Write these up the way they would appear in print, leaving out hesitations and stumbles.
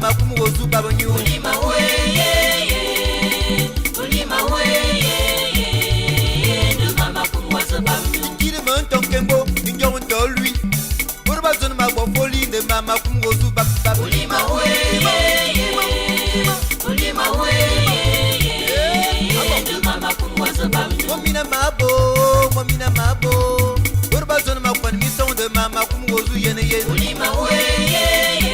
mama kumugozu babonyu Ulima weye Ulima weye De mama kumugozu babonyu Kiri menton kembo Inyo wento lui Urba zon ma bofoli De mama kumugozu babonyu Ulima weye Ulima weye De mama kumugozu babonyu Momina mabo Urba zon ma kwan mison de mama kumugozu yene yene Ulima weye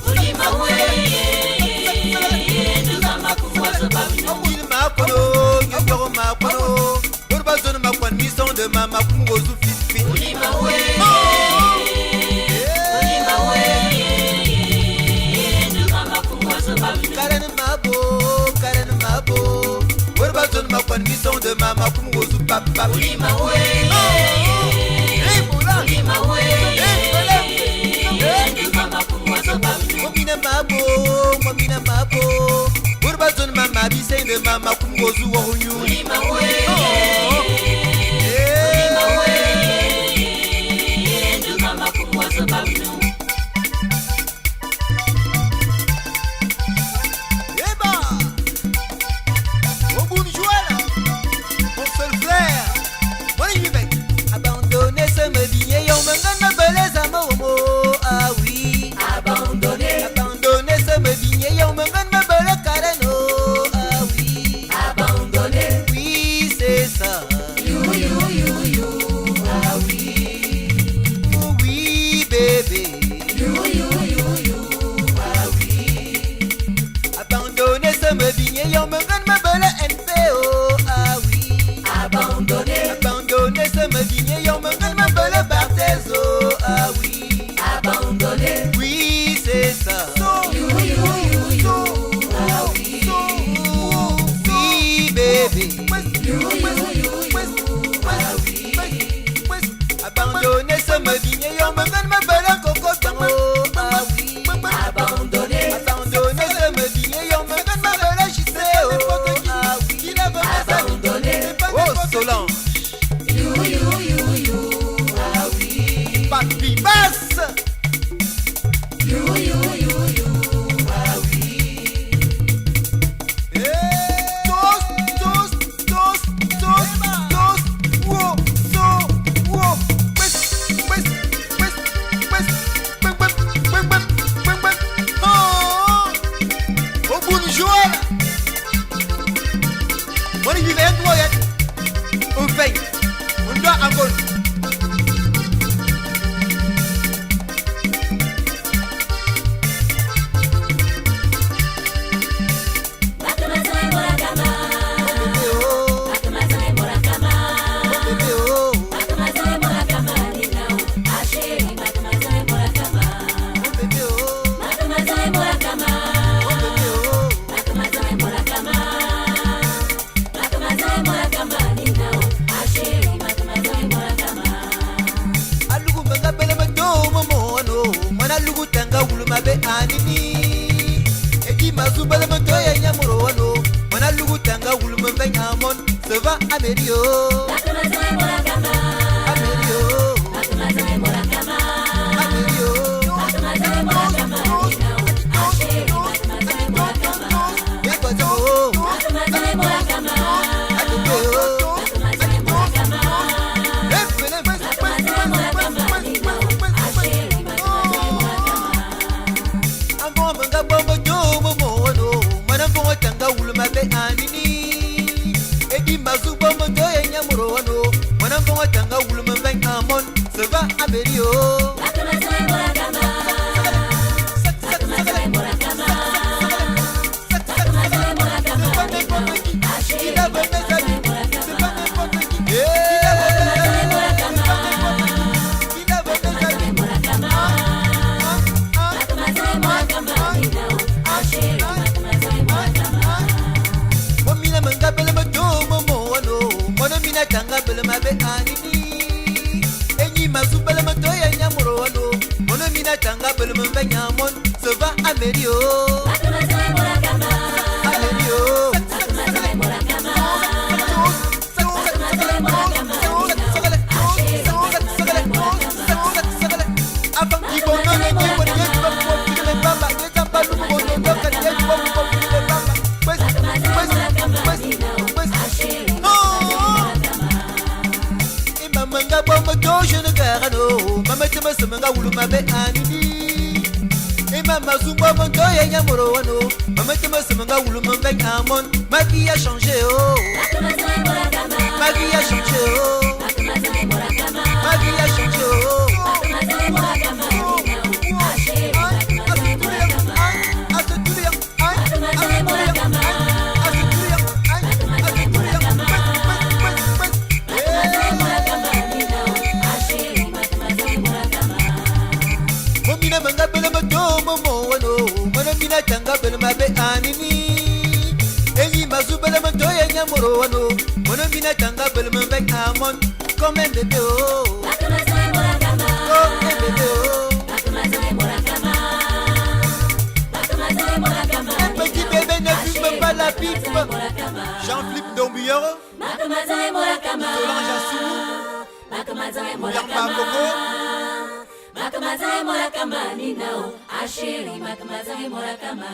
Ulima weye De mama kumugozu babonyu Kiri makono Nyokoro makono Urba zon ma kwan mison de mama kumugozu fit Ulima weye Ulima weye De mama kumugozu babonyu Karen mabo Urba zon ma kwan mison de mama kumugozu papa Ulima weye Ulima weye De mama kumugozu babonyu Momina mabo Urba zon mama bisen de mama kumugozu wahunyu Ulima weye Ulima weye De mama kumugozu babonyu Eba Au bout du jouet là Mon seul frère Mon équipe Abandonner ce me vigner Yon me gagne beleza momo Ah oui Abandonner Abandonner ce me vigner Yon me gagne bele careno Ah oui Abandonner Oui c'est ça You Ah oui Oui bébé You Ah oui Abandonner ce me vigner Yon me gagne bele NPO Ah oui Abandonner Abandonner ce me vigner Yon me gagne bele Bartezo Ah oui Abandonner Oui c'est ça You Ah oui Oui bébé You Ah oui Abandonner ce me vigner Yon me gagne bele coco tango Ah oui Abandonner Abandonner ce me vigner Yon me gagne bele Giseo Ah oui Abandonner Oh Solange You Ah oui Papi basse You Ah oui Amerio, Amerio, manga wuluma be anini mama zumba monto yenya moro wano mama te manga wuluma be amon ma vie a changé oh ma vie a changé oh ma vie a changé oh manga bele madomo mono mono mina tanga bele mabe anini enyi mazu bele mando yenya moro wano mono mina tanga bele mabe amon comme un bébé oh comme un bébé oh un petit bébé ne fume pas la pipe Jean-Philippe Dombillard Solange Assou Yerba Coco Makamazai mola kama ninao ashiri makamazai mola kama